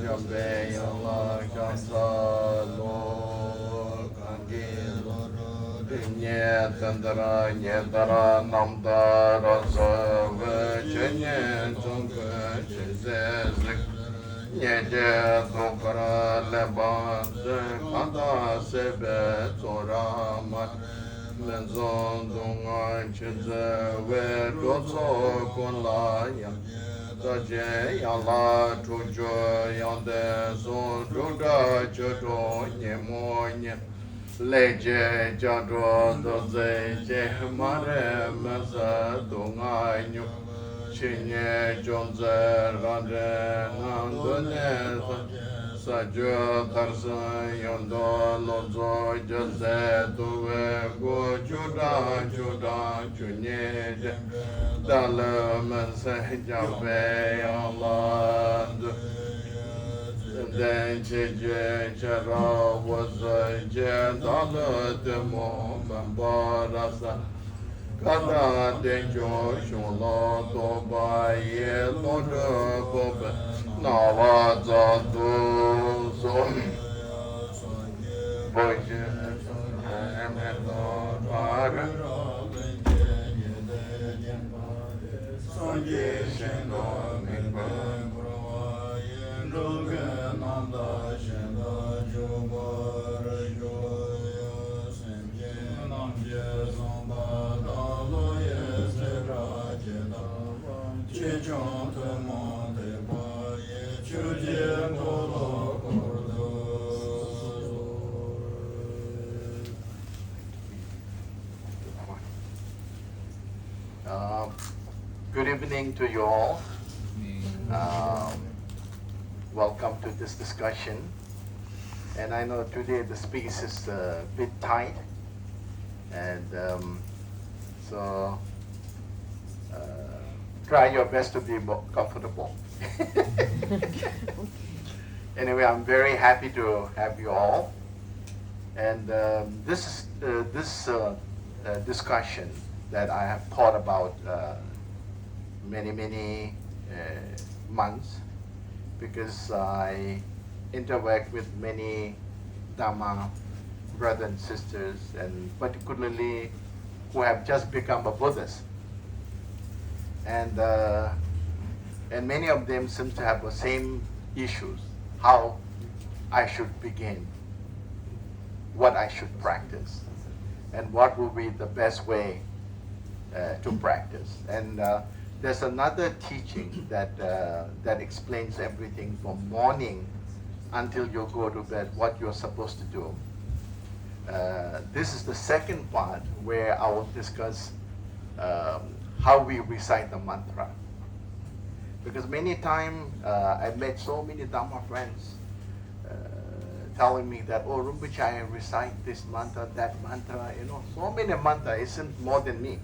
jambe yala jansa lo kangi nye tandara namda rasa vechenye tongve chizezek nye je tokara lebanze kanda sebe toramat Lenzon dungan chize we dozo kun la yang Daje yang la tujo yang de so duda chodo nye mo nye Leje jadro doze je mare meza dungan nyu Chinye jonze rande nandone Sajjo tarsa yondo lozo jose tuwe go juda chunye dala mense jambe yalad den cheje chara waza je dala demo mambarasa kada denjo sholo toba ye lodo bobe Nava Zadu Zon Boje Amedar Sonje Shendo Minba Nunga Nanda Shenda Jubar Joya Senje Namje Zomba Dalo Yesera Jeda Chichon Temonte Good evening to you all. Welcome to this discussion. And I know today the space is a bit tight, and so try your best to be more comfortable. Anyway, I'm very happy to have you all, and this discussion that I have thought about many months, because I interact with many Dhamma brothers and sisters, and particularly who have just become a Buddhist, and many of them seem to have the same issues, how I should begin, what I should practice, and what will be the best way to practice. And there's another teaching that explains everything from morning until you go to bed, what you're supposed to do. This is the second part where I will discuss how we recite the mantra. Because many times I met so many Dhamma friends telling me that, oh, Rinpoche, I recite this mantra, that mantra, so many mantras, it seems more than me.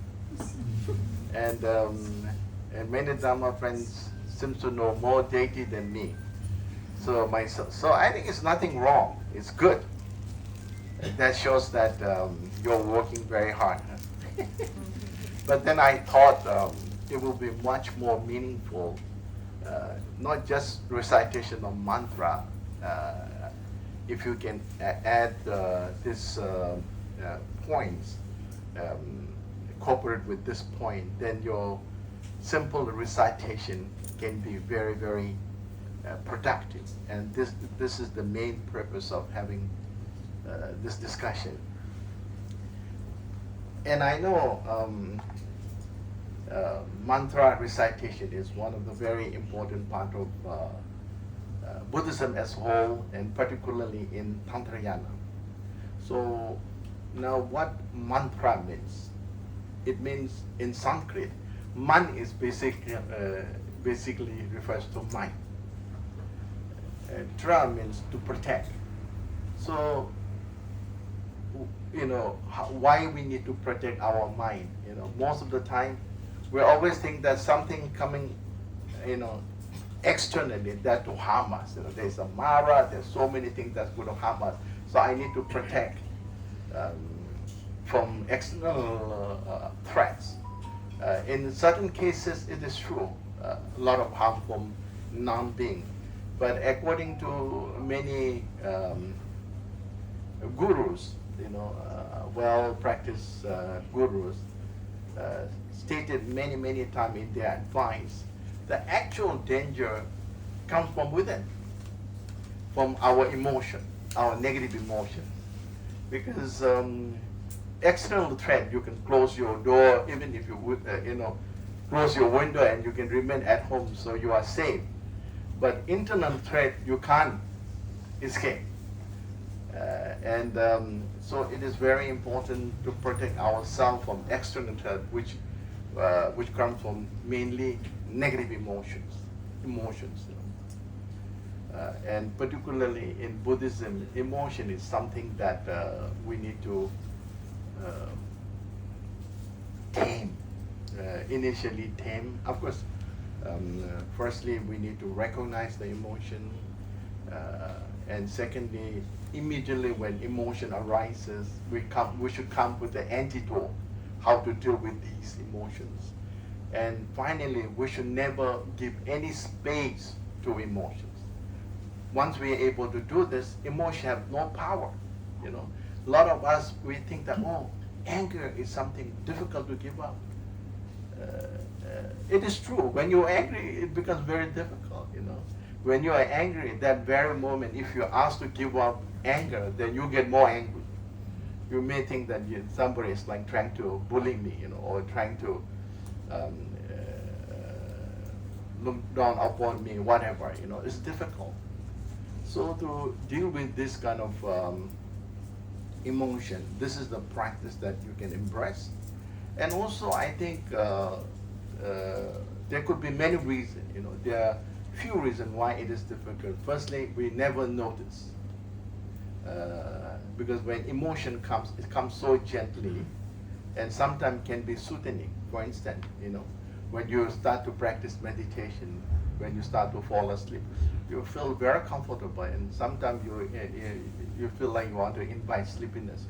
And many Dhamma friends seem to know more deity than me. So I think it's nothing wrong, it's good. That shows that you're working very hard. But then I thought it will be much more meaningful, not just recitation of mantra. If you can add this points, incorporate with this point, then your simple recitation can be very, very productive. And this is the main purpose of having this discussion. And I know mantra recitation is one of the very important part of Buddhism as a whole, and particularly in Tantrayana. So now what mantra means? It means in Sanskrit, man is basically refers to mind. Tra means to protect. So why we need to protect our mind? Most of the time we always think that something coming externally that to harm us. There's a Mara, there's so many things that's going to harm us. So I need to protect from external threats. In certain cases, it is true, a lot of harm from non-being. But according to many gurus, well-practiced gurus, stated many times in their advice, the actual danger comes from within, from our emotion, our negative emotion. Because external threat, you can close your door, even if you would, close your window and you can remain at home, so you are safe. But internal threat, you can't escape. So it is very important to protect ourselves from external threat, which comes from mainly negative emotions. And particularly in Buddhism, emotion is something that we need to tame. Initially tame. Of course, firstly we need to recognize the emotion, and secondly, immediately when emotion arises, we should come with the antidote, how to deal with these emotions. And finally, we should never give any space to emotions. Once we are able to do this, emotion have no power. A lot of us, we think that, anger is something difficult to give up. It is true. When you're angry, it becomes very difficult. When you are angry, at that very moment, if you're asked to give up anger, then you get more angry. You may think that somebody is like trying to bully me, or trying to look down upon me, whatever. It's difficult. So to deal with this kind of emotion, this is the practice that you can embrace. And also, I think there could be many reasons. There are few reasons why it is difficult. Firstly, we never notice. Because when emotion comes, it comes so gently, and sometimes can be soothing. For instance, when you start to practice meditation, when you start to fall asleep, you feel very comfortable, and sometimes you feel like you want to invite sleepiness,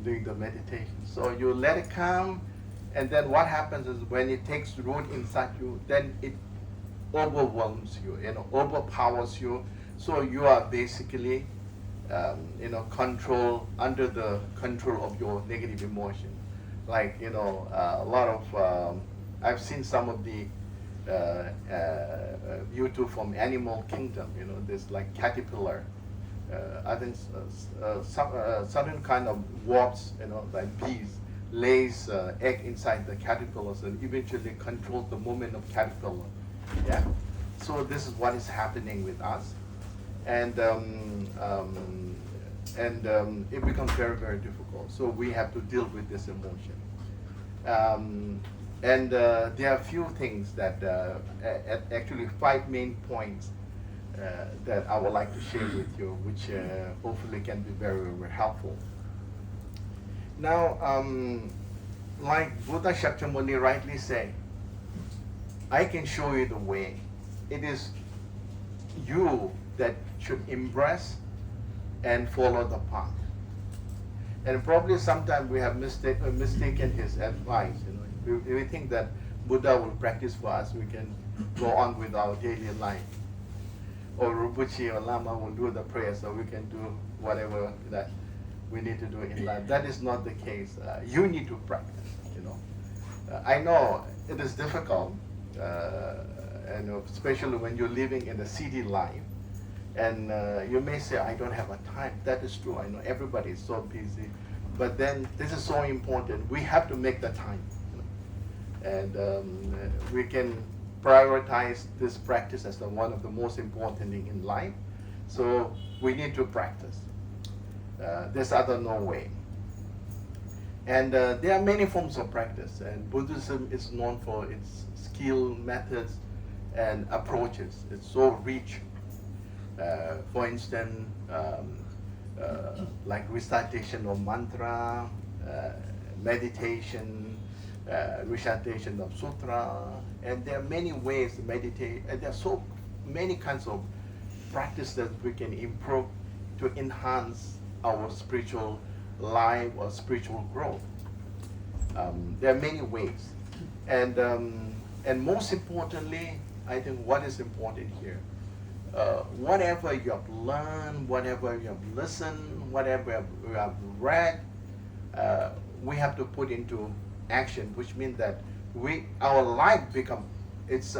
doing the meditation. So you let it come, and then what happens is when it takes root inside you, then it overwhelms you, overpowers you. So you are basically, under the control of your negative emotion. Like, a lot of, I've seen some of the YouTube from animal kingdom, there's like caterpillar, I think certain kind of wasps, like bees, lays egg inside the caterpillars and eventually controls the movement of caterpillar. Yeah. So this is what is happening with us, and it becomes very difficult. So we have to deal with this emotion. There are a few things that, actually 5 main points that I would like to share with you, which hopefully can be very helpful. Now, like Buddha Shakyamuni rightly said, I can show you the way. It is you that should embrace and follow the path. And probably sometimes we have mistaken his advice. We think that Buddha will practice for us, we can go on with our daily life. Or Rinpoche or Lama will do the prayer, so we can do whatever that we need to do in life. That is not the case. You need to practice. I know it is difficult, and especially when you're living in a city life. And you may say, I don't have a time. That is true. I know everybody is so busy. But then this is so important. We have to make the time. And we can prioritize this practice as one of the most important things in life. So we need to practice. There's no way. And there are many forms of practice. And Buddhism is known for its skill, methods, and approaches. It's so rich. For instance, like recitation of mantra, meditation, recitation of sutra, and there are many ways to meditate, and there are so many kinds of practice that we can improve to enhance our spiritual life or spiritual growth. There are many ways, and most importantly, I think what is important here, whatever you have learned, whatever you have listened, whatever you have read, we have to put into action, which means that our life become, its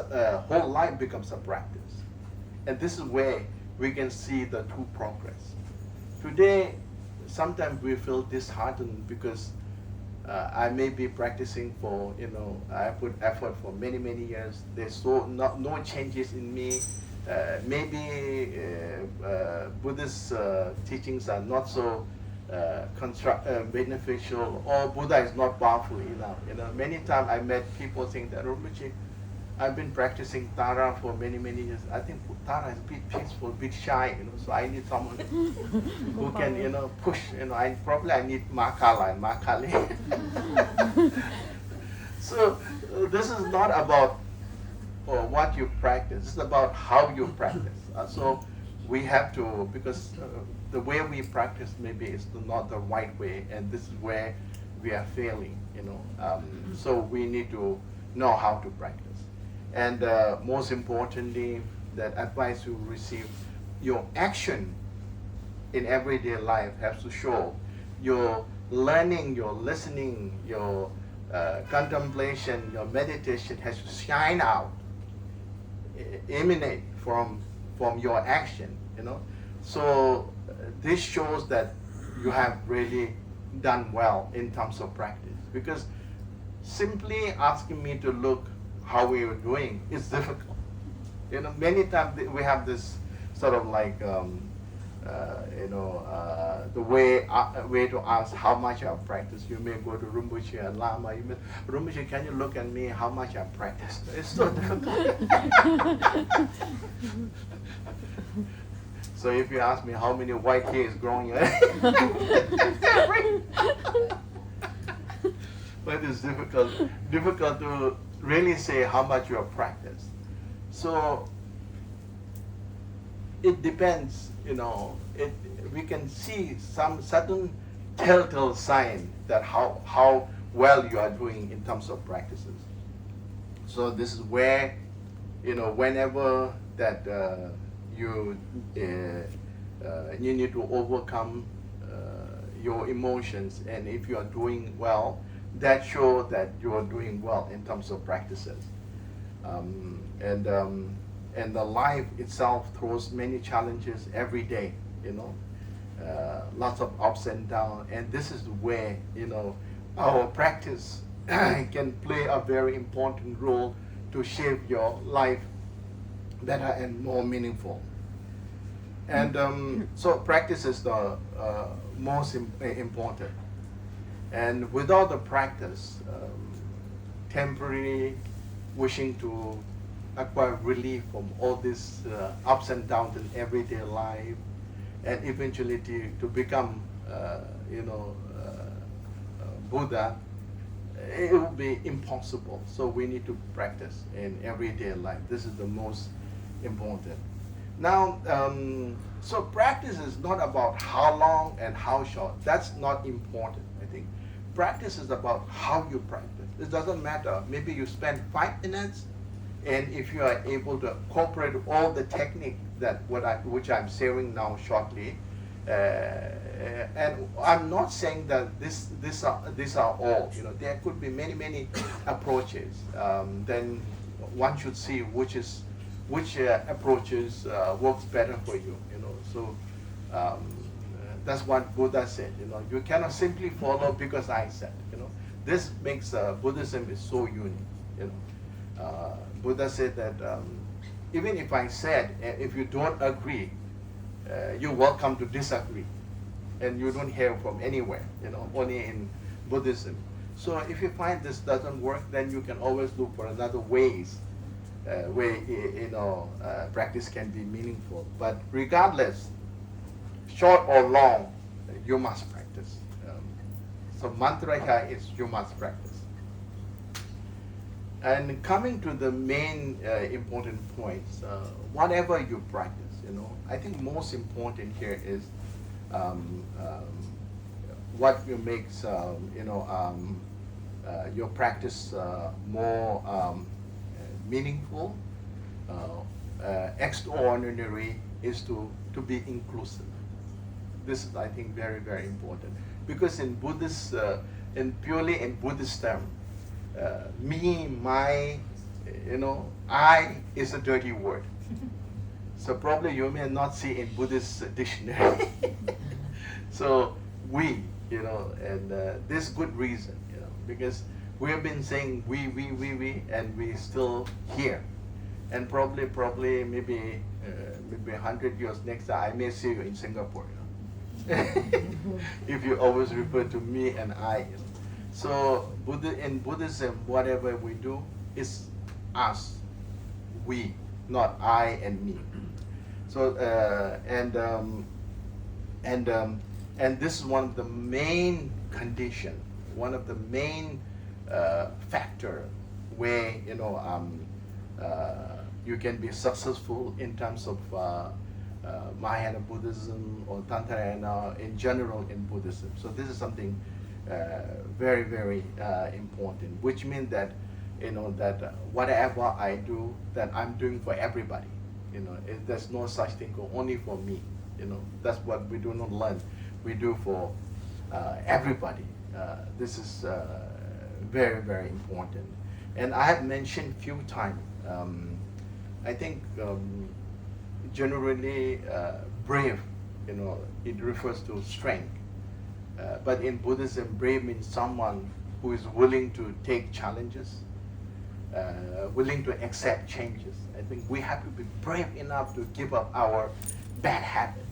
whole life becomes a practice. And this is where we can see the true progress. Today, sometimes we feel disheartened because I may be practicing for, I put effort for many, many years. There's no changes in me. Maybe Buddhist teachings are not so beneficial, or Buddha is not powerful enough. Many times I met people saying that, Rinpoche, I've been practicing Tara for many, many years. I think Tara is a bit peaceful, a bit shy, so I need someone who can, push. I need Makala and Makali. So this is not about what you practice. It's about how you practice. So we have to, because the way we practice maybe is not the right way, and this is where we are failing. So we need to know how to practice. And most importantly, that advice you receive, your action in everyday life has to show your learning, your listening, your contemplation, your meditation has to shine out, emanate from your action. So this shows that you have really done well in terms of practice, because simply asking me to look how we are doing is difficult. Many times we have this sort of like, the way to ask how much I've practiced. You may go to Rinpoche and Lama. Rinpoche, can you look at me how much I've practiced? It's so difficult. So if you ask me how many white hairs growing, but it's difficult to really say how much you have practiced. So it depends, we can see some certain telltale sign that how well you are doing in terms of practices. So this is where, whenever that you need to overcome your emotions, and if you are doing well, that shows that you are doing well in terms of practices. And the life itself throws many challenges every day, lots of ups and downs, and this is where our practice can play a very important role to shape your life better and more meaningful. And so practice is the most important. And without the practice, temporary wishing to acquire relief from all these ups and downs in everyday life, and eventually to become, Buddha, it will be impossible. So we need to practice in everyday life. This is the most important. Now, so practice is not about how long and how short. That's not important, I think. Practice is about how you practice. It doesn't matter. Maybe you spend 5 minutes, and if you are able to incorporate all the technique which I'm sharing now shortly, and I'm not saying that these are all. There could be many approaches. Then one should see which approaches works better for you. So that's what Buddha said. You cannot simply follow because I said. This makes Buddhism is so unique. Buddha said that even if I said, if you don't agree, you're welcome to disagree, and you don't hear from anywhere. Only in Buddhism. So if you find this doesn't work, then you can always look for another ways where practice can be meaningful. But regardless, short or long, you must practice. So mantra here is you must practice. And coming to the main important points, whatever you practice, I think most important here is what makes your practice more meaningful, extraordinary is to be inclusive. This is, I think, very, very important. Because in Buddhist, purely in Buddhist term, me, my, I is a dirty word. So probably you may not see in Buddhist dictionary. So we, and this good reason, because we have been saying we, and we still here. And probably maybe 100 years next time, I may see you in Singapore. If you always refer to me and I. So in Buddhism, whatever we do is us, we, not I and me. So and this is one of the main condition, one of the main factor where you can be successful in terms of Mahayana Buddhism or Tantrayana in general in Buddhism. So this is something very, very important, which means that that whatever I do, that I'm doing for everybody. There's no such thing only for me. That's what we do not learn. We do for everybody. This is very, very important. And I have mentioned few times. I think generally brave, it refers to strength. But in Buddhism, brave means someone who is willing to take challenges, willing to accept changes. I think we have to be brave enough to give up our bad habits.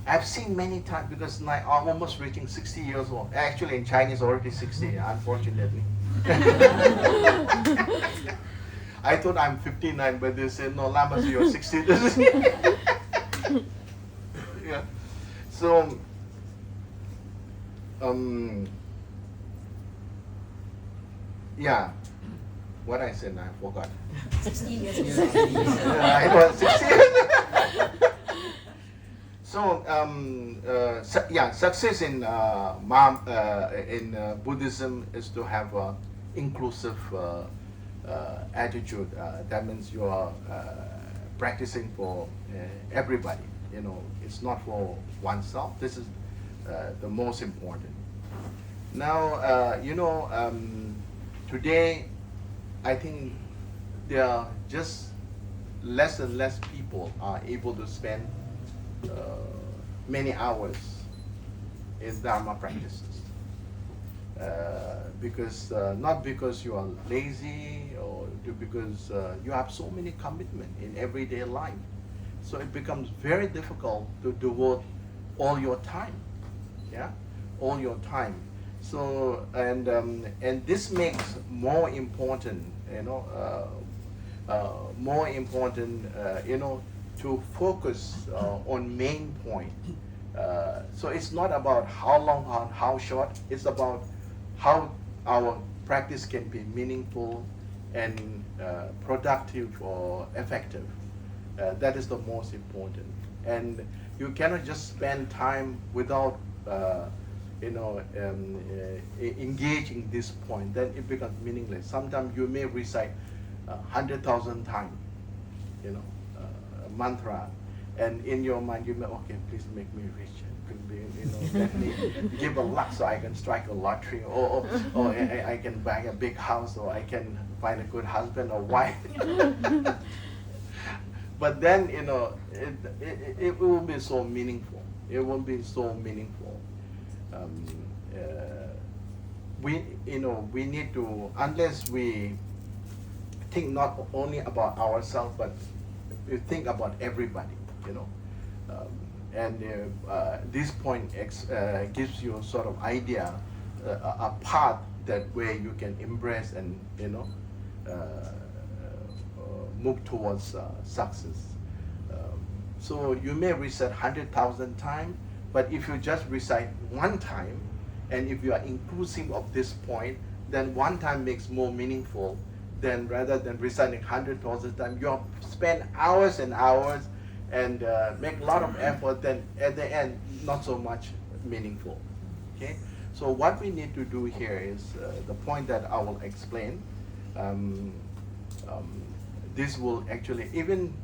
I've seen many times, because now I'm almost reaching 60 years old. Actually, in Chinese, already 60, unfortunately. I thought I'm 59, but they said, no, Lamas, you're 60. Yeah. So, yeah. What I said, I forgot. 60 years. I was 60 years. So, success in Buddhism is to have an inclusive attitude. That means you are practicing for everybody. It's not for oneself. This is the most important. Now, today, I think there are just less and less people are able to spend many hours in Dharma practices. Because not because you are lazy or because you have so many commitments in everyday life. So it becomes very difficult to devote all your time. Yeah, all your time. So and this makes more important, more important, to focus on main point. So it's not about how long or how short. It's about how our practice can be meaningful and productive or effective. That is the most important. And you cannot just spend time without engaging this point. Then it becomes meaningless. Sometimes you may recite 100,000 times, mantra, and in your mind you may, okay, please make me rich. Let me give a luck so I can strike a lottery, or I can buy a big house, or I can find a good husband or wife. But then, it will be so meaningful. It won't be so meaningful. We need to, unless we think not only about ourselves, but we think about everybody, and this point gives you a sort of idea, a path that way you can embrace and move towards success. So you may recite 100,000 times, but if you just recite one time, and if you are inclusive of this point, then one time makes more meaningful than rather than reciting 100,000 times. You spend hours and hours and make a lot of effort, then at the end, not so much meaningful. Okay? So what we need to do here is the point that I will explain. This will actually, even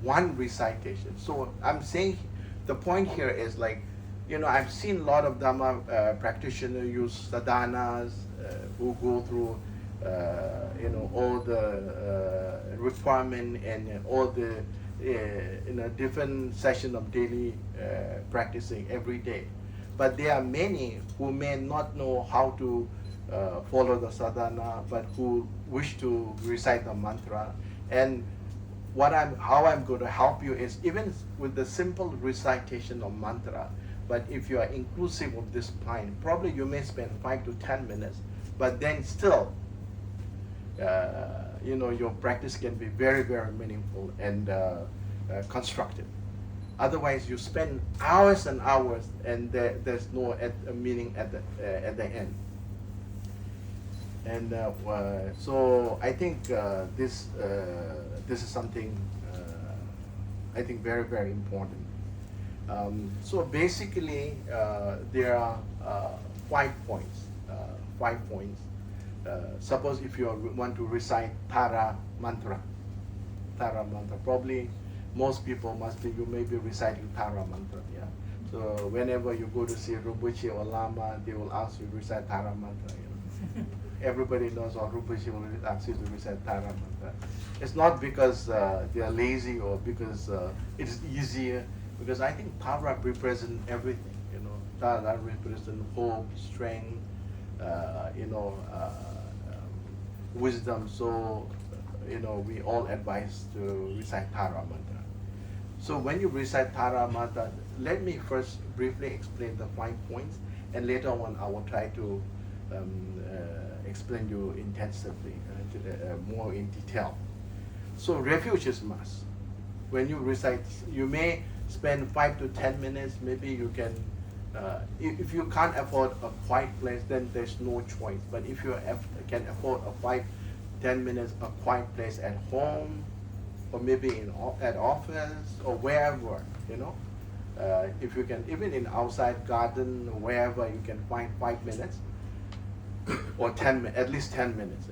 one recitation. So I'm saying the point here is like, I've seen a lot of Dhamma practitioners use sadhanas who go through, all the requirement and all the, different session of daily practicing every day. But there are many who may not know how to follow the sadhana, but who wish to recite the mantra. And how I'm going to help you is even with the simple recitation of mantra, but if you are inclusive of this point, probably you may spend 5 to 10 minutes, but then still, your practice can be very, very meaningful and constructive. Otherwise, you spend hours and hours, and there's no meaning at the end. And so I think this is something I think very, very important. So basically, there are 5 points. 5 points. Suppose if you want to recite Tara mantra, probably most people you may be reciting Tara mantra. Yeah. So whenever you go to see Rinpoche or Lama, they will ask you to recite Tara mantra. Everybody knows or Rinpoche will ask you to recite Tara mantra. It's not because they are lazy or because it's easier. Because I think Tara represents everything. Tara represents hope, strength, wisdom. So we all advise to recite Tara mantra. So when you recite Tara mantra, let me first briefly explain the 5 points, and later on I will try to explain you intensively, more in detail. So refuge is must. When you recite, you may spend 5 to 10 minutes. Maybe you can, if you can't afford a quiet place, then there's no choice. But if you can afford a 5-10 minutes, a quiet place at home, or maybe at office or wherever, if you can, even in outside garden or wherever, you can find 5 minutes or 10, at least 10 minutes,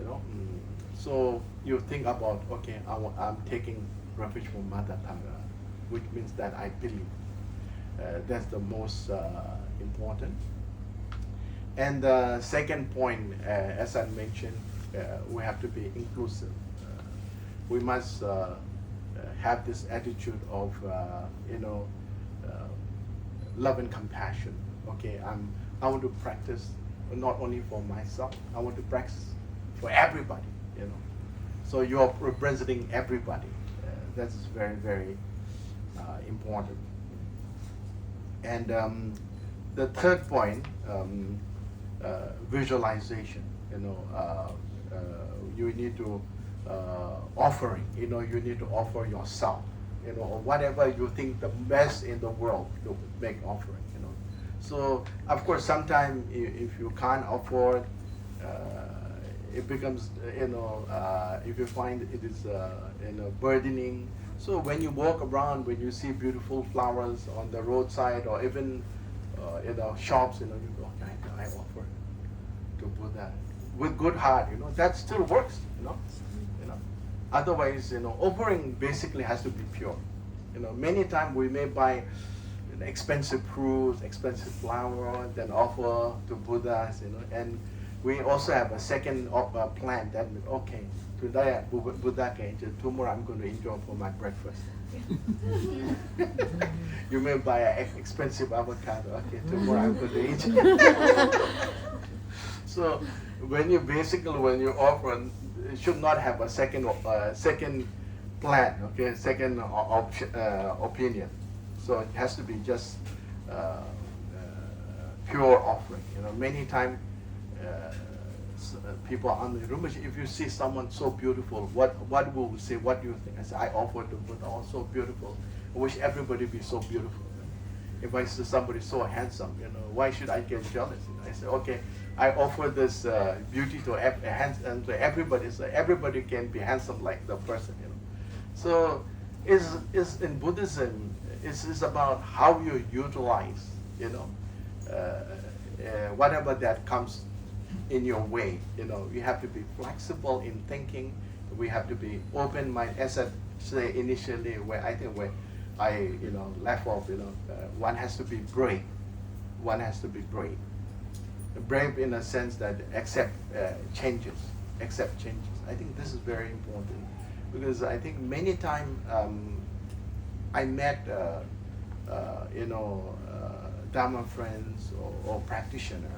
So you think about, okay, I'm taking refuge from Mother Tara, which means that I believe. That's the most important. And the second point, as I mentioned, we have to be inclusive. We must have this attitude of, love and compassion. Okay, I want to practice not only for myself. I want to practice for everybody. So you are representing everybody. That's very, very important. And the third point, visualization. You need to offering. You need to offer yourself. Or whatever you think the best in the world to make offering. So of course, sometimes if you can't afford, it becomes if you find it is burdening. So when you walk around, when you see beautiful flowers on the roadside or even shops, you go, I offer to Buddha with good heart. That still works. Otherwise, offering basically has to be pure. Many times we may buy expensive fruits, expensive flower, then offer to Buddhas. And we also have a second plan that, okay, today Buddha came, tomorrow I'm going to enjoy for my breakfast. You may buy an expensive avocado, okay, tomorrow I'm going to eat. So when you offer, it should not have a second plan, okay, second opinion. So it has to be just pure offering. Many times people on the room, if you see someone so beautiful, what will we say? What do you think? I say, I offer to Buddha, oh, so beautiful. I wish everybody be so beautiful. If I see somebody so handsome, why should I get jealous? I say, okay, I offer this beauty to everybody, so everybody can be handsome like the person. So, is in Buddhism, it's about how you utilize, whatever that comes in your way. You have to be flexible in thinking. We have to be open-minded. As I say initially, where I think where I left off, one has to be brave. One has to be brave. Brave in a sense that accept changes. Accept changes. I think this is very important because I think many times I met Dharma friends or practitioners.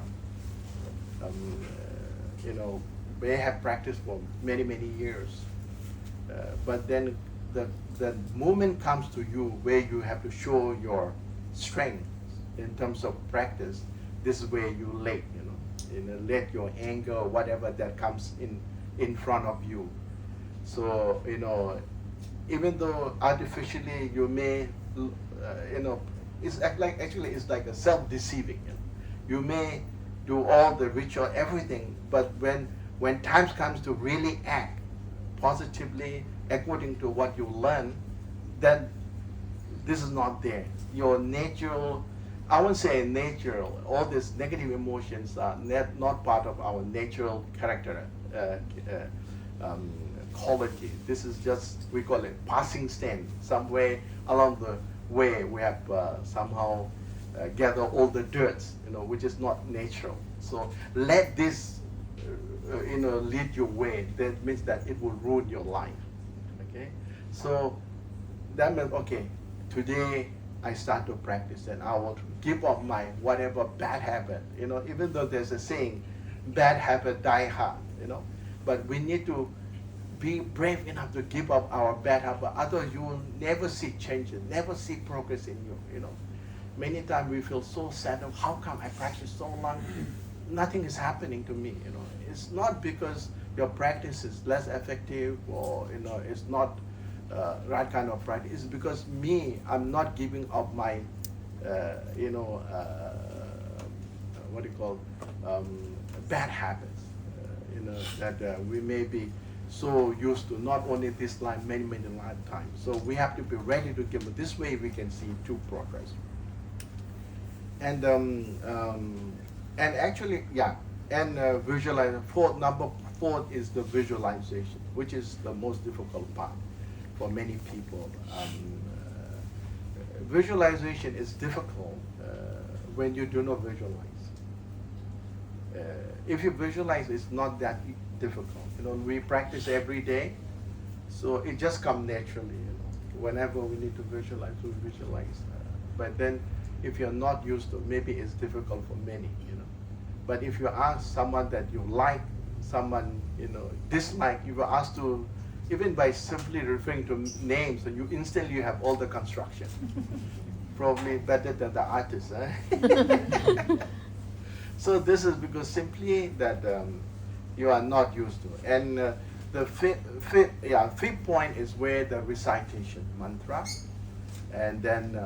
They have practiced for many years, but then the moment comes to you where you have to show your strength in terms of practice. This is where you let let your anger or whatever that comes in front of you. So even though artificially you may it's it's like a self-deceiving. You may do all the ritual, everything, but when times comes to really act positively according to what you learn, then this is not there. Your natural, I won't say natural, all these negative emotions are not part of our natural character quality. This is just, we call it passing stand. Somewhere along the way we have somehow gather all the dirt, which is not natural. So let this lead your way. That means that it will ruin your life. Okay, so that means, okay, today I start to practice and I will give up my whatever bad habit. Even though there's a saying, bad habit die hard. But we need to be brave enough to give up our bad habit. Otherwise, you will never see changes, never see progress in you. Many times we feel so sad of how come I practice so long, nothing is happening to me. It's not because your practice is less effective or it's not right kind of practice. It's because I'm not giving up my what do you call bad habits. That we may be so used to not only this life, many lifetimes. So we have to be ready to give it. This way we can see true progress. And actually, visualize. Number four is the visualization, which is the most difficult part for many people. Visualization is difficult when you do not visualize. If you visualize, it's not that difficult. We practice every day, so it just comes naturally. Whenever we need to visualize, we visualize. But then, if you're not used to, maybe it's difficult for many. But if you ask someone that you like, someone dislike, you were asked to, even by simply referring to names, and you instantly have all the construction. Probably better than the artist. So this is because simply that you are not used to. And the fifth point is where the recitation mantra, and then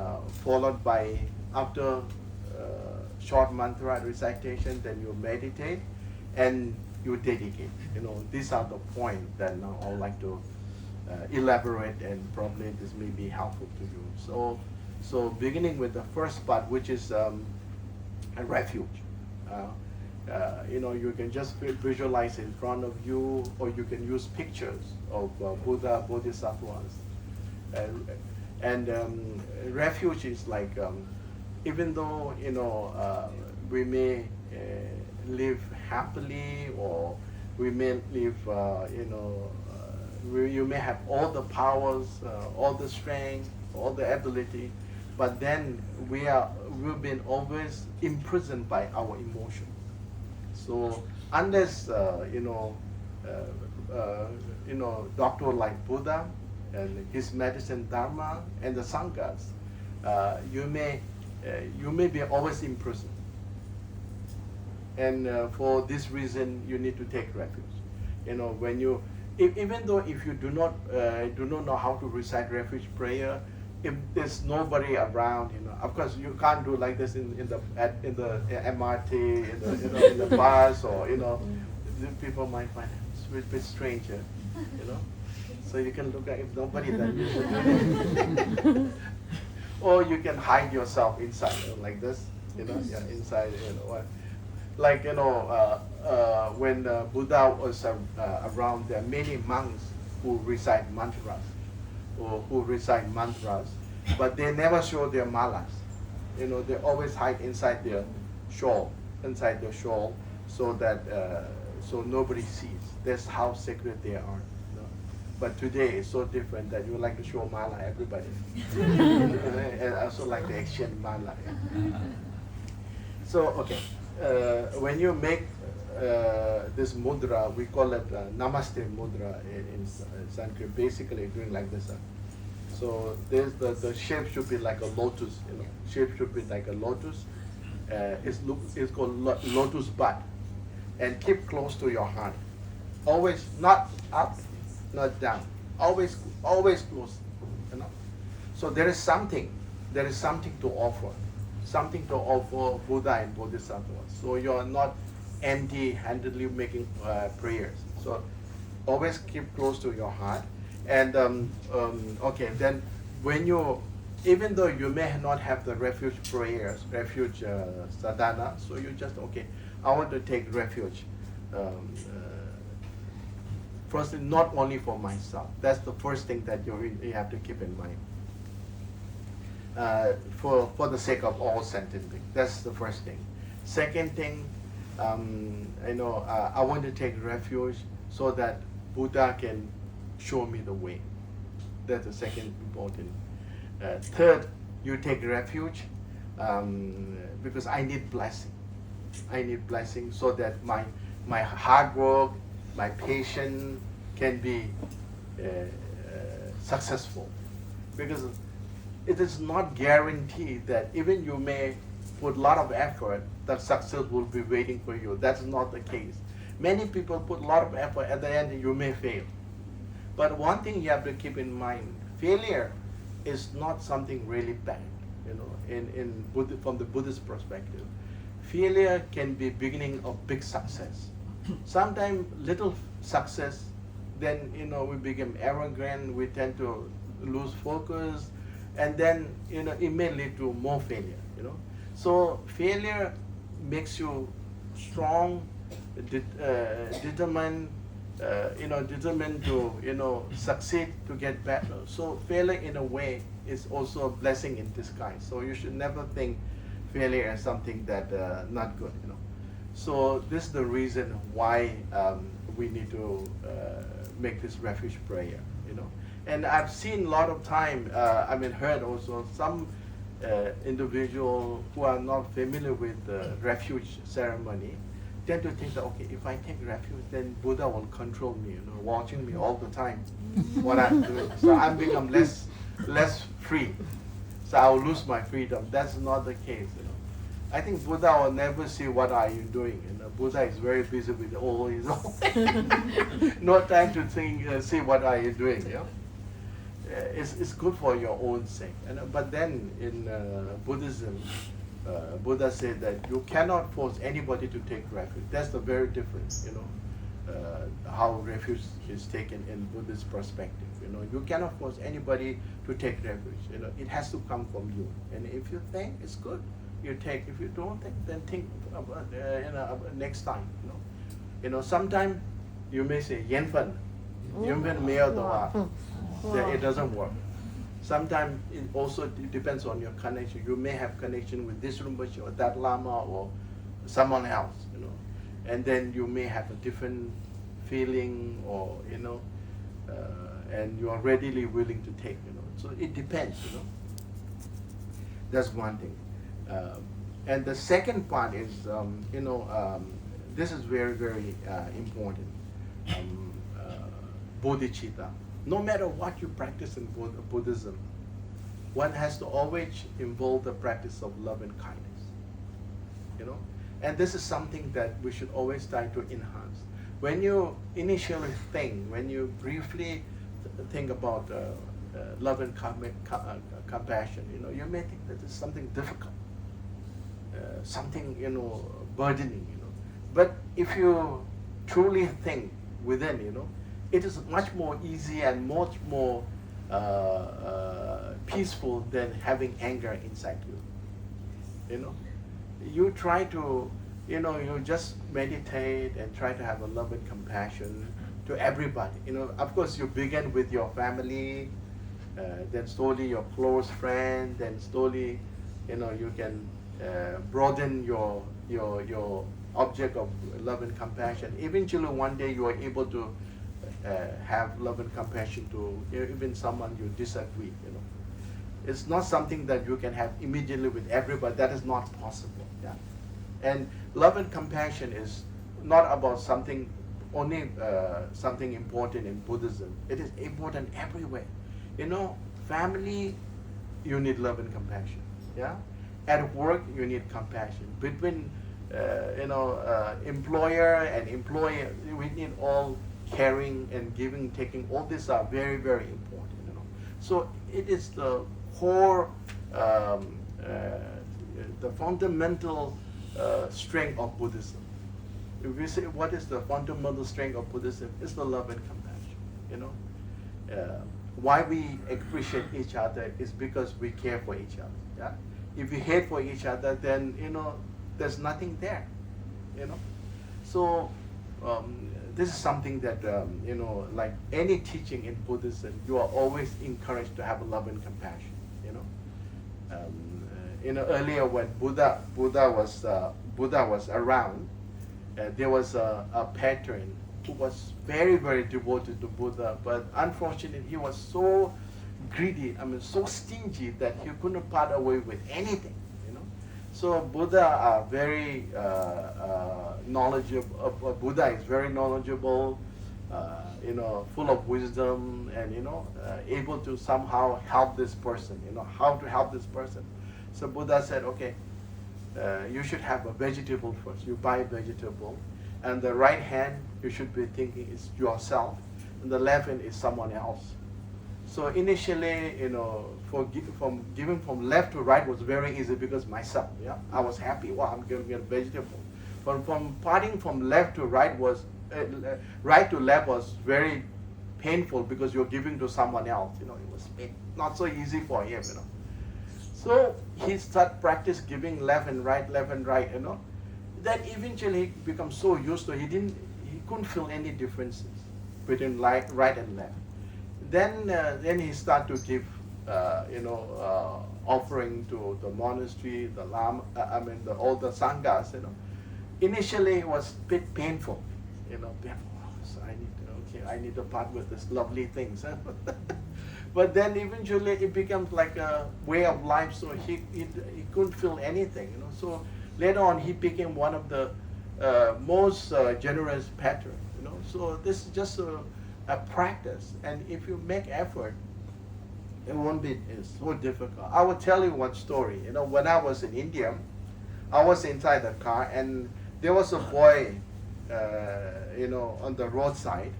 followed by, after short mantra recitation, then you meditate and you dedicate. These are the points that now I would like to elaborate, and probably this may be helpful to you. So beginning with the first part, which is a refuge. You can just visualize in front of you, or you can use pictures of Buddha, Bodhisattvas. And refuge is like, even though we may live happily, or we may live, you may have all the powers, all the strength, all the ability, but then we've been always imprisoned by our emotion. So unless doctor like Buddha and his medicine Dharma and the Sanghas, you may be always imprisoned. And for this reason, you need to take refuge. When you, even though if you do not know how to recite refuge prayer, if there's nobody around, of course you can't do like this in the MRT, in the bus, or people might find it a bit strange, So you can look at, if nobody, then you should do it. Or you can hide yourself inside, like this, inside, like when Buddha was around, there are many monks who recite mantras. who recite mantras, but they never show their malas. They always hide inside their shawl, so that so nobody sees. That's how sacred they are. But today it's so different that you like to show mala everybody, and also like to exchange mala. So okay, when you make this mudra, we call it Namaste mudra in Sanskrit. Basically, doing like this. So there's the shape should be like a lotus. Shape should be like a lotus. It's called lotus bud, and keep close to your heart. Always not up, not down. Always close. So there is something to offer. Something to offer Buddha and Bodhisattva. So you are not empty-handedly making prayers. So always keep close to your heart. And okay, then when even though you may not have the refuge prayers, refuge sadhana, so you just, okay, I want to take refuge. Firstly, not only for myself. That's the first thing that you have to keep in mind. For the sake of all sentient beings. That's the first thing. Second thing, I want to take refuge so that Buddha can show me the way. That's the second important. Third, you take refuge because I need blessing. I need blessing so that my hard work, my patience can be successful. Because it is not guaranteed that even you may put a lot of effort, that success will be waiting for you. That's not the case. Many people put a lot of effort, at the end you may fail. But one thing you have to keep in mind, failure is not something really bad, from the Buddhist perspective. Failure can be beginning of big success. Sometimes little success, then we become arrogant, we tend to lose focus, and then it may lead to more failure. So failure makes you strong, determined, determined to succeed, to get better. So failure in a way is also a blessing in disguise. So you should never think failure as something that not good. So this is the reason why we need to make this refuge prayer. And I've seen a lot of time, heard also some individual who are not familiar with the refuge ceremony tend to think that, okay, if I take refuge, then Buddha will control me, watching me all the time, what I'm doing. So I'm become less free. So I'll lose my freedom. That's not the case. I think Buddha will never see what are you doing. Buddha is very busy with all his own. No time to think, see what are you doing. It's good for your own sake. But then in Buddhism, Buddha said that you cannot force anybody to take refuge. That's the very difference, how refuge is taken in Buddhist perspective. You cannot force anybody to take refuge. It has to come from you. And if you think it's good, you take. If you don't think, then think about next time. Sometimes you may say Yenfen, it doesn't work. Sometimes it also depends on your connection. You may have connection with this Rinpoche or that Lama or someone else, and then you may have a different feeling or and you are readily willing to take, So it depends, That's one thing. And the second part is, this is very, very important. Bodhicitta. No matter what you practice in Buddhism, one has to always involve the practice of love and kindness. And this is something that we should always try to enhance. When you initially when you briefly think about love and compassion, you may think that it's something difficult, something burdening, But if you truly think within, it is much more easy and much more peaceful than having anger inside you. You try to, you just meditate and try to have a love and compassion to everybody. Of course, you begin with your family, then slowly your close friend, then slowly, you can broaden your object of love and compassion. Eventually, one day you are able to have love and compassion to even someone you disagree. It's not something that you can have immediately with everybody. That is not possible. Yeah, and love and compassion is not about something only something important in Buddhism. It is important everywhere. Family, you need love and compassion. Yeah, at work you need compassion. Between employer and employee, we need all caring and giving, taking. All these are very, very important. So it is the core, the fundamental strength of Buddhism. If we say what is the fundamental strength of Buddhism, it's the love and compassion. Why we appreciate each other is because we care for each other. Yeah. If we hate for each other, then there's nothing there. So this is something that like any teaching in Buddhism, you are always encouraged to have love and compassion. Earlier when Buddha was around, there was a patron who was very, very devoted to Buddha, but unfortunately he was so greedy, so stingy that he couldn't part away with anything. So Buddha are very knowledgeable. Buddha is very knowledgeable, full of wisdom, and able to somehow help this person. How to help this person. So Buddha said, okay, you should have a vegetable first. You buy a vegetable, and the right hand you should be thinking is yourself, and the left hand is someone else. So initially, from giving from left to right was very easy because myself, yeah, I was happy. Wow, I'm going to get a vegetable. But from parting from left to right was, right to left was very painful because you're giving to someone else. It was not so easy for him. So he started practice giving left and right. Then eventually he becomes so used to it, he couldn't feel any differences between right and left. Then he started to give, offering to the monastery, the lama, all the sanghas. Initially it was a bit painful, So I need to part with this lovely things. But then eventually it becomes like a way of life. So he couldn't feel anything. So later on he became one of the most generous patrons. So this is just a practice, and if you make effort, it won't be so difficult. I will tell you one story. When I was in India, I was inside the car, and there was a boy, on the roadside,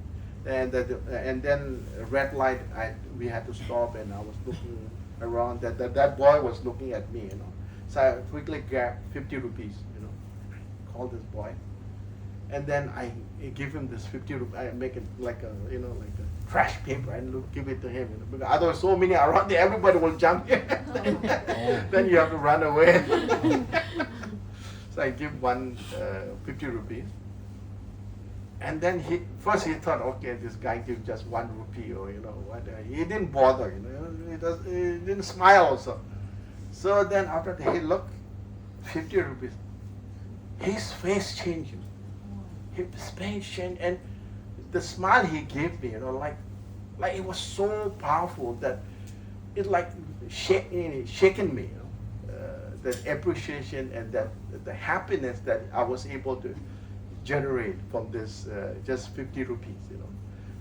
and then red light. We had to stop, and I was looking around. That boy was looking at me. So I quickly grabbed 50 rupees. Call this boy. And then I give him this 50 rupees. I make it like a trash paper and give it to him. Because otherwise, so many around there, everybody will jump in. Then you have to run away. So I give one 50 rupees. And then he thought, okay, this guy gives just 1 rupee or what. He didn't bother. He didn't smile also. So then after that, he looked, 50 rupees. His face changed. His face changed, and the smile he gave me, like it was so powerful that it like shaken me. That appreciation and that the happiness that I was able to generate from this just 50 rupees.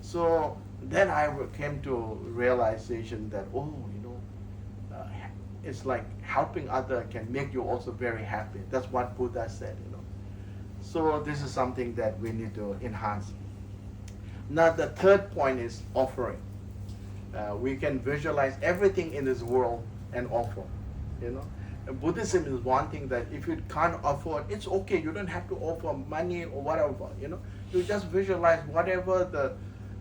So then I came to realization that it's like helping others can make you also very happy. That's what Buddha said. So this is something that we need to enhance. Now the third point is offering. We can visualize everything in this world and offer. And Buddhism is one thing that if you can't afford, it's okay. You don't have to offer money or whatever. You just visualize whatever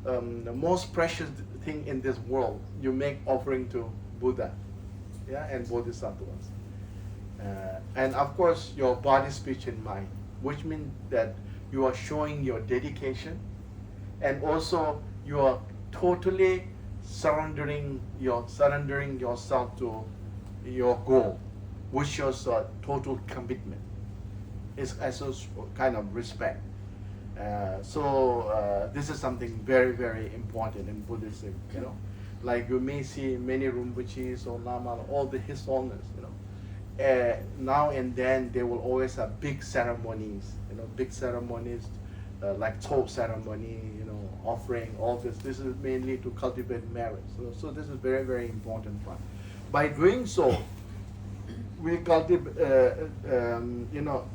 the most precious thing in this world. You make offering to Buddha, and Bodhisattvas, and of course your body, speech, and mind, which means that you are showing your dedication, and also you are totally surrendering yourself to your goal, which shows a total commitment. It's also kind of respect. So this is something very, very important in Buddhism. You know, like you may see many Rinpoches or Lama, all the His Holiness. You know, now and then they will always have big ceremonies. You know, big ceremonies like Chop ceremony. You know, offering all this. This is mainly to cultivate merit. So this is very, very important one. By doing so, we cultivate. You know,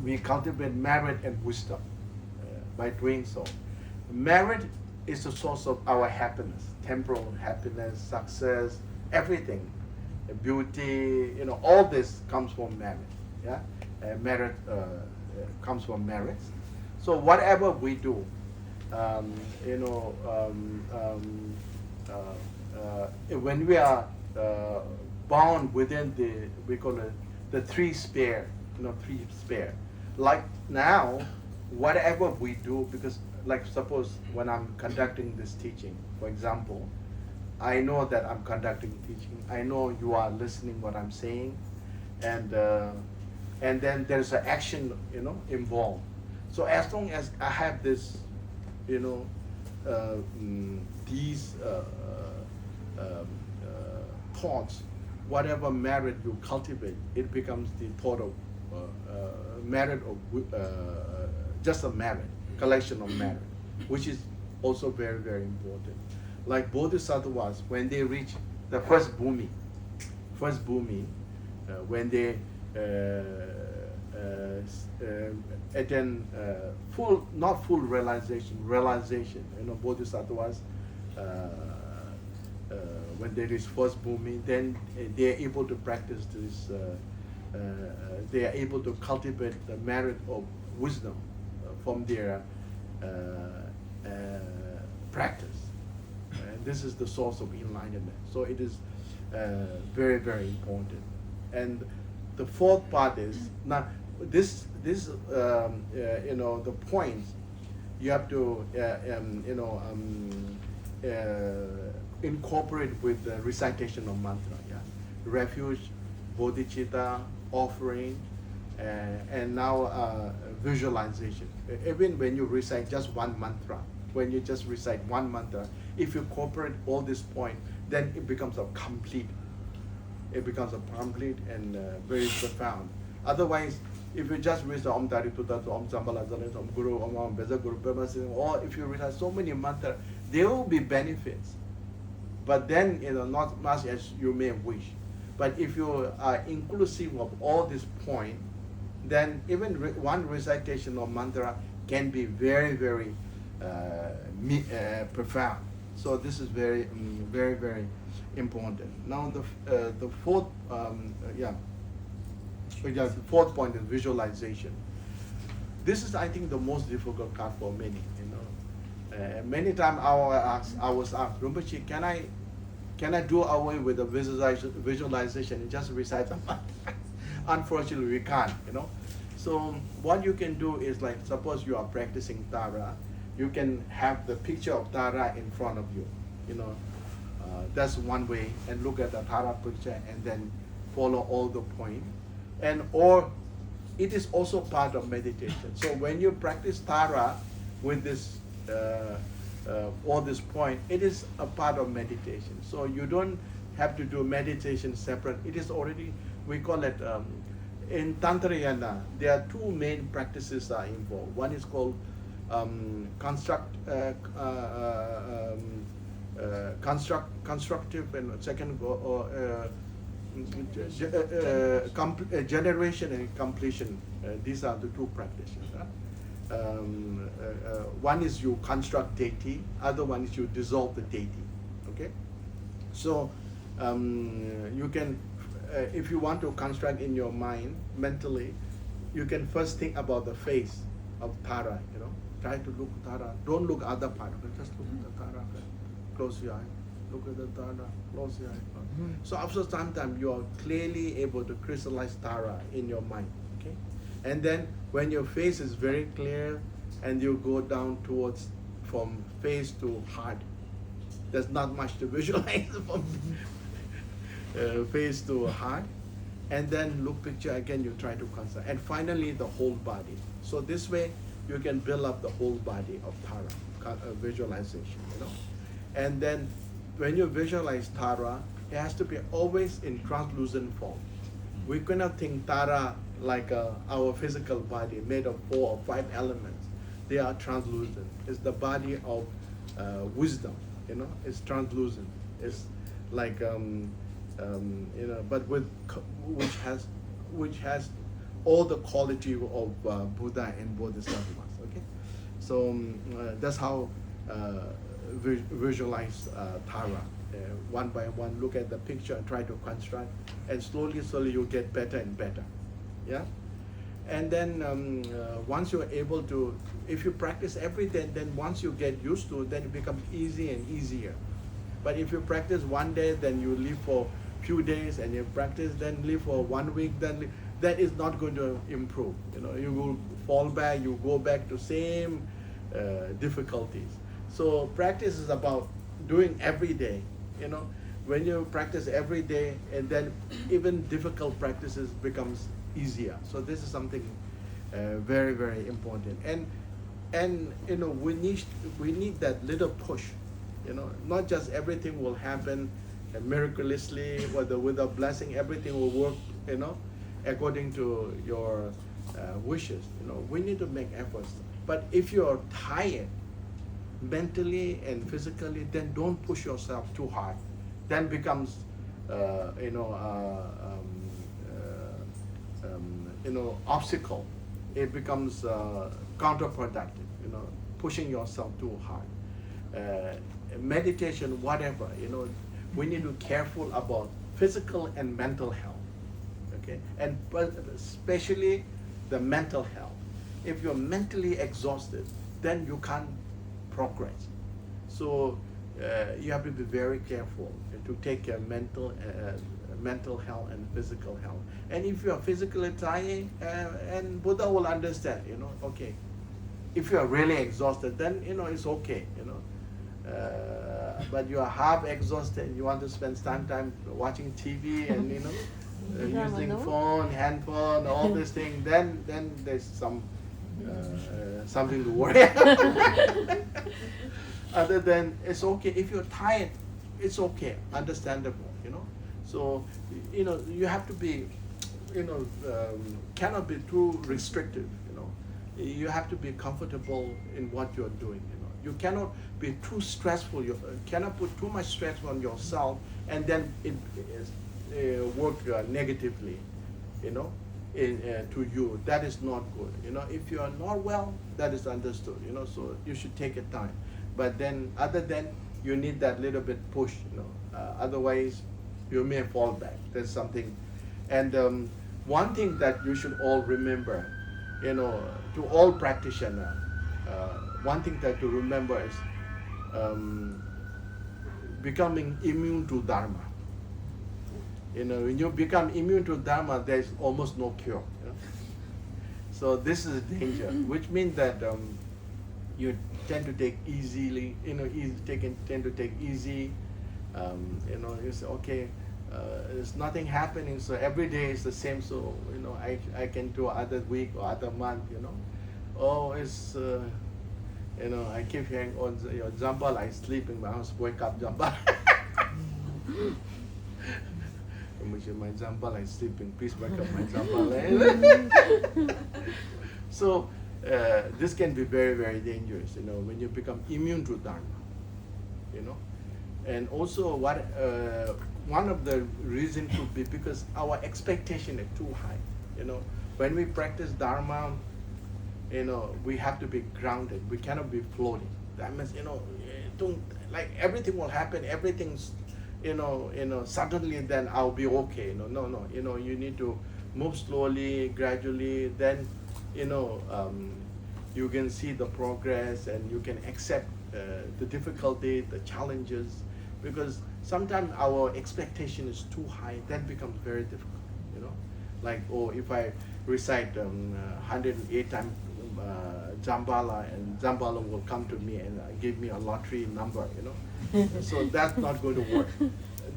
we cultivate merit and wisdom by doing so. Merit is the source of our happiness, temporal happiness, success, everything, beauty. You know, all this comes from merit. Yeah, merit comes from merit. So whatever we do, you know, when we are bound within we call it the three sphere. You know, three sphere. Like now, whatever we do, because like suppose when I'm conducting this teaching, for example, I know that I'm conducting teaching. I know you are listening what I'm saying, and then there's an action, you know, involved. So as long as I have this, you know, these thoughts, whatever merit you cultivate, it becomes the thought of merit of just a merit, collection of merit, which is also very, very important. Like bodhisattvas, when they reach the first bhumi, when they attain not full realization, you know, bodhisattvas, when they reach first bhumi, then they are able to practice this, they are able to cultivate the merit of wisdom from their practice. And this is the source of enlightenment. So it is very, very important. And the fourth part is, now this you know, the points you have to you know, incorporate with the recitation of mantra. Yeah, refuge, bodhicitta, offering, and now visualization. Even when you recite just one mantra, when you just recite one mantra, if you incorporate all these points, then it becomes a complete. It becomes a complete and very profound. Otherwise, if you just recite Om Tari Tuta, Om Sambala Zalan, Om Guru, Om Beza Guru Brahma, or if you recite so many mantras, there will be benefits. But then, you know, not much as you may wish. But if you are inclusive of all these points, then even one recitation of mantra can be very, very profound. So this is very, very, very important. Now the fourth, the fourth point is visualization. This is, I think, the most difficult part for many. You know, many times I was asked, Rinpoche, can I do away with the visualization and just recite the mantra? Unfortunately, we can't. You know, so what you can do is, like, suppose you are practicing Tara, you can have the picture of Tara in front of you. You know, that's one way, and look at the Tara picture and then follow all the points. And or it is also part of meditation. So when you practice Tara with this all this point, it is a part of meditation. So you don't have to do meditation separate. It is already, we call it in Tantrayana, there are two main practices are involved. One is called constructive, and second generation and completion. These are the two practices. One is you construct deity, other one is you dissolve the deity. Okay, so you can, if you want to construct in your mind mentally, you can first think about the face of Tara. You know, try to look Tara. Don't look other part. Just look at the Tara. Close your eye. Look at the Tara. Close your eye. So after some time, you are clearly able to crystallize Tara in your mind. Okay, and then when your face is very clear, and you go down towards from face to heart, there's not much to visualize from face to heart. And then look picture again, you try to concentrate. And finally, the whole body. So this way, you can build up the whole body of Tara, visualization, you know. And then when you visualize Tara, it has to be always in translucent form. We cannot think Tara like our physical body made of 4 or 5 elements. They are translucent. It's the body of wisdom, you know. It's translucent. It's like you know, but which has all the quality of Buddha and Bodhisattvas. Okay, so that's how visualize Tara. One by one, look at the picture and try to construct, and slowly you get better and better. Yeah, and then once you're able to, if you practice every day, then once you get used to it, then it becomes easy and easier. But if you practice one day, then you live for few days, and you practice, then live for 1 week, then that is not going to improve. You know, you will fall back, you go back to same difficulties. So practice is about doing every day. You know, when you practice every day, and then even difficult practices becomes easier. So this is something very, very important. And you know, we need that little push. You know, not just everything will happen miraculously, with a blessing, everything will work, you know, according to your wishes. You know, we need to make efforts. But if you're tired, mentally and physically, then don't push yourself too hard. Then becomes, obstacle. It becomes counterproductive. You know, pushing yourself too hard. Meditation, whatever. You know, we need to be careful about physical and mental health. Okay, and especially the mental health. If you're mentally exhausted, then you can't progress. So you have to be very careful to take care of mental health and physical health. And if you are physically tired, and Buddha will understand, you know, okay. If you are really exhausted, then you know it's okay, you know. But you are half exhausted, you want to spend some time watching TV and you know using phone, handphone, all these things, then there's something to worry about. Other than it's okay. If you're tired, it's okay, understandable, you know. So you know, you have to be, you know, cannot be too restrictive, you know. You have to be comfortable in what you're doing, you know. You cannot be too stressful. You cannot put too much stress on yourself, and then it work negatively, you know, to you. That is not good. You know, if you are not well, that is understood. You know, so you should take your time. But then, other than you need that little bit push. You know, otherwise you may fall back. There's something, and one thing that you should all remember, you know, to all practitioners. One thing that to remember is becoming immune to Dharma. You know, when you become immune to Dharma, there's almost no cure. You know? So this is a danger, which means that you tend to take easily. You know, tend to take easy. You know, you say, okay, there's nothing happening, so every day is the same. So you know, I can do other week or other month. You know, oh, it's. You know, I keep hearing, oh, your Jambal, I sleep in my house, wake up, Jambal. My Jambal, I sleep in, please wake up my Jambal. So, this can be very, very dangerous, you know, when you become immune to Dharma, you know. And also, one of the reasons could be because our expectation is too high, you know. When we practice Dharma, you know, we have to be grounded. We cannot be floating. That means, you know, don't, like everything will happen. Everything's, you know, suddenly then I'll be okay. You know, no. You know, you need to move slowly, gradually. Then, you know, you can see the progress and you can accept the difficulty, the challenges, because sometimes our expectation is too high. That becomes very difficult. You know, like, oh, if I recite 108 times Zambala, and Zambala will come to me and give me a lottery number, you know. So that's not going to work.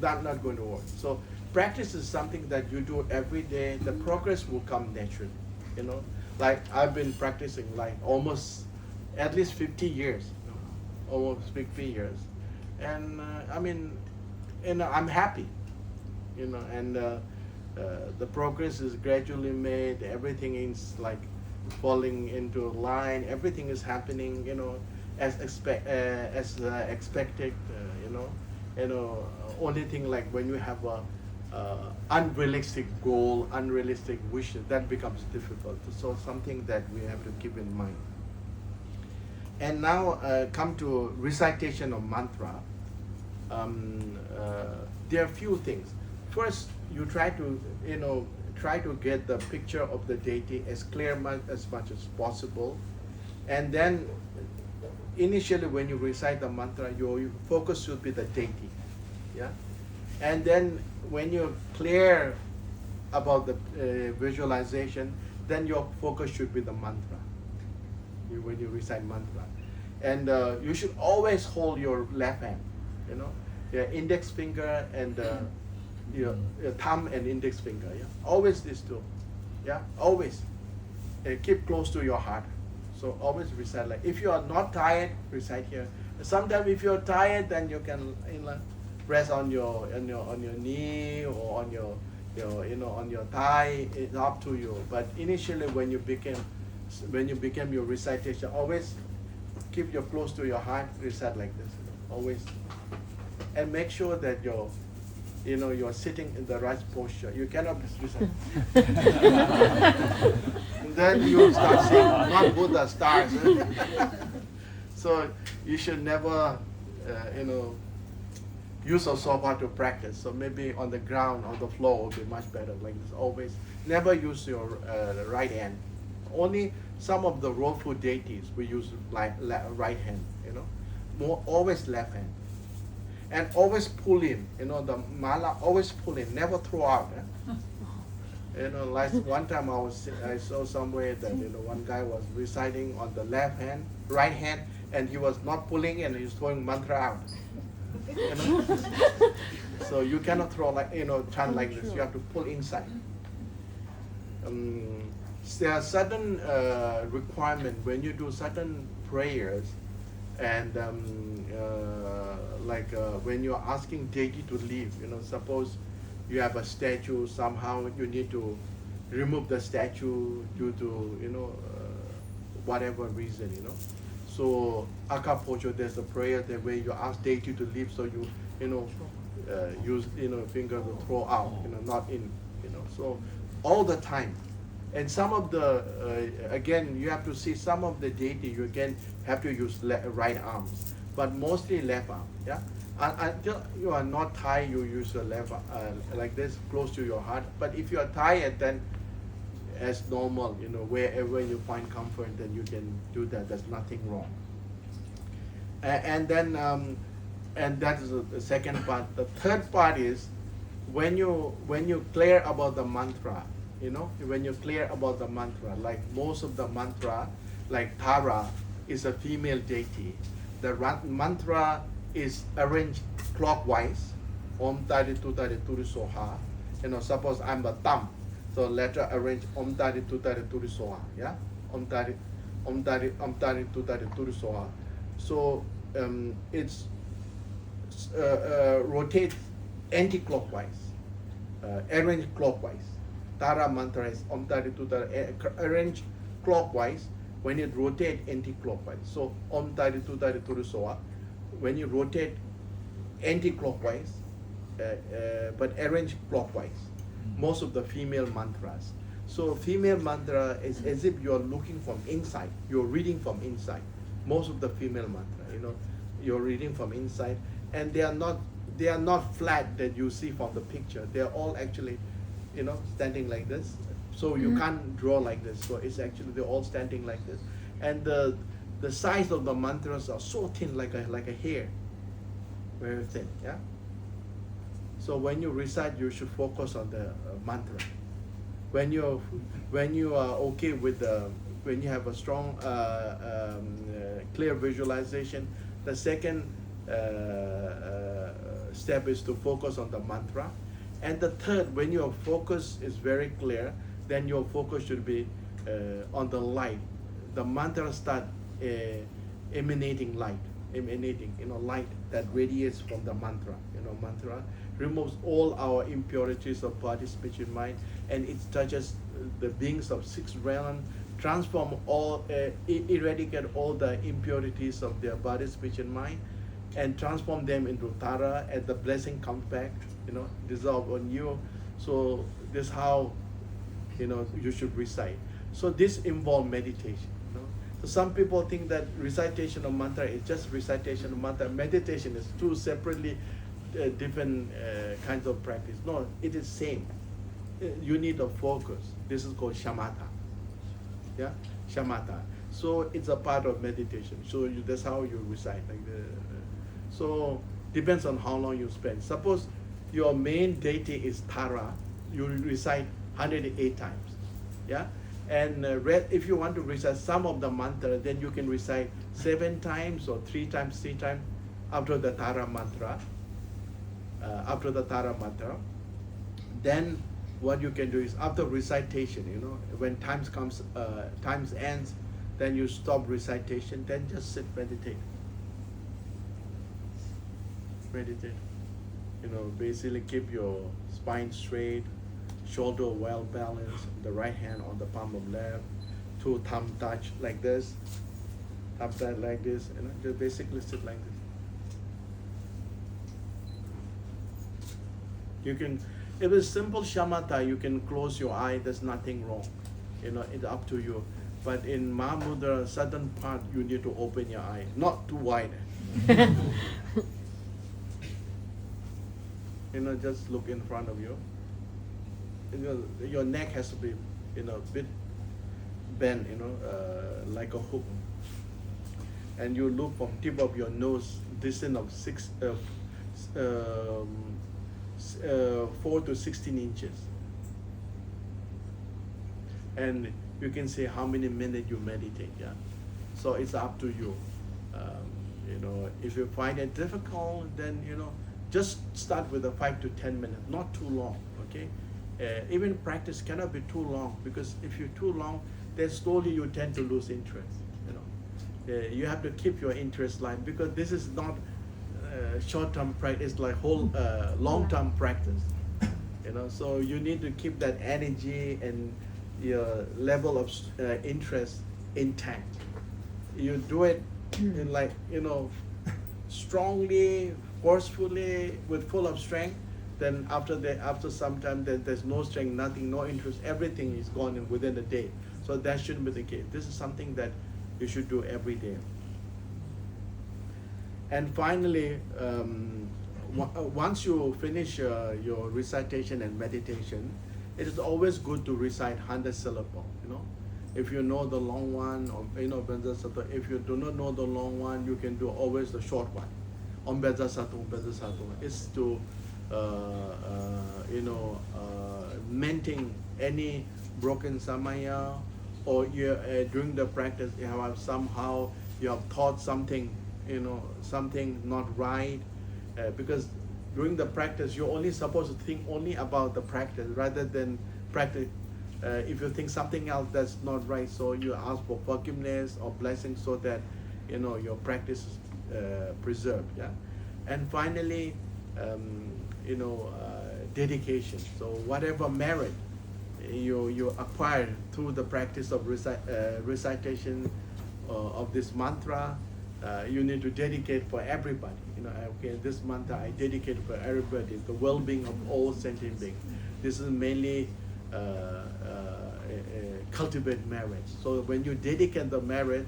That's not going to work. So practice is something that you do every day. The progress will come naturally, you know. Like I've been practicing like almost at least 50 years, you know, almost 50 years, and I mean, you know, I'm happy, you know, and the progress is gradually made. Everything is like falling into line. Everything is happening, you know, as expected, you know. Only thing like when you have a unrealistic goal, unrealistic wishes, that becomes difficult. So something that we have to keep in mind. And now come to recitation of mantra. There are a few things. First, you try to, you know, try to get the picture of the deity as clear as much as possible. And then initially when you recite the mantra, your focus should be the deity. Yeah? And then when you're clear about the visualization, then your focus should be the mantra, when you recite mantra. And you should always hold your left hand, you know, your index finger and your thumb and index finger. Yeah? Always these two. Yeah, always. Keep close to your heart. So always recite like. If you are not tired, recite here. Sometimes if you're tired, then you can, you know, rest on your knee or on your you know, on your thigh. It's up to you. But initially, when you become your recitation, always keep your close to your heart. Recite like this, you know, always, and make sure that you're sitting in the right posture. You cannot recite. Then you start seeing not Buddha stars. So you should never, you know, use a sofa to practice. So maybe on the ground, on the floor would be much better. Like this, always. Never use your right hand. Only some of the raw food deities we use like right hand. You know, always left hand. And always pull in. You know, the mala always pull in. Never throw out. You know, like one time I saw somewhere that, you know, one guy was reciting on the right hand, and he was not pulling in, he was throwing mantra out. You know? So you cannot throw like, you know, chant like this. You have to pull inside. There are certain requirement when you do certain prayers, and when you're asking deity to leave. You know, suppose you have a statue, somehow you need to remove the statue due to, you know, whatever reason, you know. So akapocho, there's a prayer that way you ask deity to leave, so you know, use, you know, finger to throw out, you know, not in, you know. So all the time. And some of the again, you have to see some of the deity you again have to use right arms, but mostly left arm. Yeah. Until you are not tired, you use your left like this, close to your heart. But if you are tired, then as normal, you know, wherever you find comfort, then you can do that. There's nothing wrong. And then, and that is the second part. The third part is when you clear about the mantra, you know, when you're clear about the mantra, like most of the mantra, like Tara is a female deity. The mantra is arranged clockwise. Om Tari Tu Tari Turi Soha. You know, suppose I'm the thumb, so letter arrange Om Tari Tu Tari Turi Soha. Yeah, Om Tari Tu Tari Turi Soha. So it's rotate anti-clockwise, arrange clockwise. Tara mantra is Om Tari Tu Tari, arrange clockwise. When it rotate anti-clockwise, so Om Tari Tu Tari Turi Soha. When you rotate anti-clockwise, but arrange clockwise, most of the female mantras. So female mantra is as if you're looking from inside, you're reading from inside. Most of the female mantra, you know, you're reading from inside, and they are not flat that you see from the picture. They're all actually, you know, standing like this. So you can't draw like this. So it's actually they're all standing like this, and the size of the mantras are so thin, like a hair, very thin. Yeah. So when you recite, you should focus on the mantra. When you are okay with the when you have a strong, clear visualization, the second step is to focus on the mantra. And the third, when your focus is very clear, then your focus should be on the light. The mantra start emanating light, light that radiates from the mantra. Mantra removes all our impurities of body, speech, and mind, and it touches the beings of six realms, transform all, eradicate all the impurities of their body, speech, and mind, and transform them into Tara, and the blessing comes back, dissolve on you. So this is how, you should recite. So this involves meditation. So some people think that recitation of mantra is just recitation of mantra. Meditation is two separately different kinds of practice. No, it is same. You need a focus. This is called shamatha. Yeah, shamatha. So it's a part of meditation. So that's how you recite. So depends on how long you spend. Suppose your main deity is Tara, you recite 108 times. Yeah, and if you want to recite some of the mantra, then you can recite 7 times or 3 times after the Tara mantra. Then what you can do is after recitation, when times ends, then you stop recitation, then just sit, meditate. Basically keep your spine straight, shoulder well balanced, the right hand on the palm of left, 2 thumb touch like this, thumb touch like this, just basically sit like this. You can, if it's simple shamatha, you can close your eye, there's nothing wrong. It's up to you. But in Mahamudra, certain part, you need to open your eye, not too wide. Just look in front of you. Your neck has to be, bit bent, like a hook. And you look from tip of your nose, distance of 4 to 16 inches. And you can say how many minutes you meditate, yeah? So it's up to you. If you find it difficult, then, just start with 5 to 10 minutes, not too long, okay? Even practice cannot be too long, because if you're too long, then slowly you tend to lose interest, You have to keep your interest alive, because this is not short-term practice, like whole long-term practice, So you need to keep that energy and your level of interest intact. You do it in strongly, forcefully, with full of strength. Then after some time, then there's no strength, nothing, no interest, everything is gone within a day. So that shouldn't be the case. This is something that you should do every day. And finally, once you finish your recitation and meditation, it is always good to recite 100 syllables. If you know the long one, or if you do not know the long one, you can do always the short one. Om Beza Satu, Beza Satu. It's to mending any broken samaya, or during the practice you have somehow you have thought something, something not right, because during the practice you're only supposed to think only about the practice rather than practice. If you think something else that's not right, so you ask for forgiveness or blessing so that your practice is preserved. Yeah, and finally, dedication. So whatever merit you acquire through the practice of recitation of this mantra, you need to dedicate for everybody. Okay, this mantra I dedicate for everybody, the well-being of all sentient beings. This is mainly cultivate merit. So when you dedicate the merit,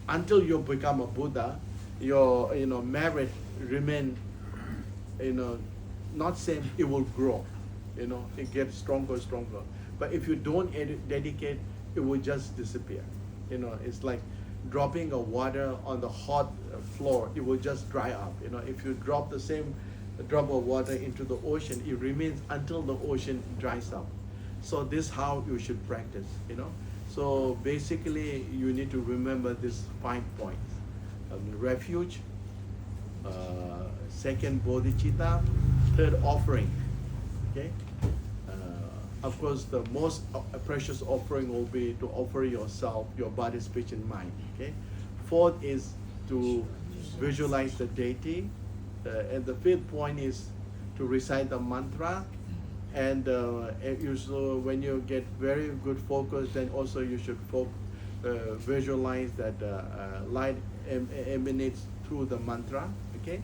until you become a Buddha, your merit remain, not same, it will grow. It gets stronger, stronger. But if you don't dedicate, it will just disappear. It's like dropping a water on the hot floor, it will just dry up. If you drop the same drop of water into the ocean, it remains until the ocean dries up. So this is how you should practice. So basically, you need to remember these 5 points: refuge, second bodhicitta, third offering. Okay. Of course, the most precious offering will be to offer yourself, your body, speech, and mind. Okay. Fourth is to visualize the deity, and the fifth point is to recite the mantra. And when you get very good focus, then also you should visualize that light emanates through the mantra. Okay,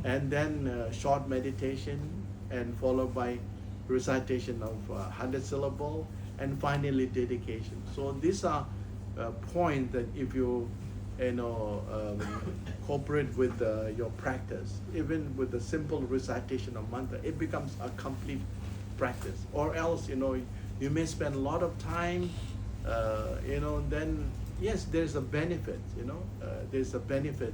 and then short meditation, and followed by recitation of 100 syllable, and finally dedication. So these are points that if you cooperate with your practice, even with the simple recitation of mantra, it becomes a complete practice. Or else, you may spend a lot of time, then yes, there's a benefit, there's a benefit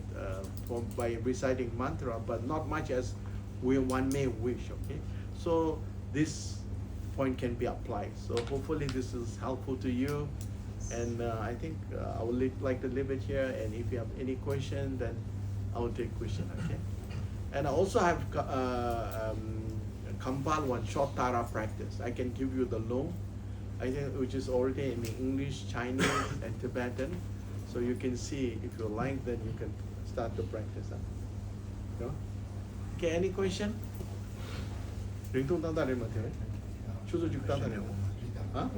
by reciting mantra, but not much as one may wish. Okay, so this point can be applied. So hopefully this is helpful to you, and I think I would like to leave it here, and if you have any question, then I will take question. Okay, and I also have compiled one short Tara practice. I can give you the loan, I think, which is already in English, Chinese, and Tibetan, so you can see. If you like, then you can start to practice. No? Okay, any question? 링통 땅다리 맞아요? 추수 집 땅다리. 아?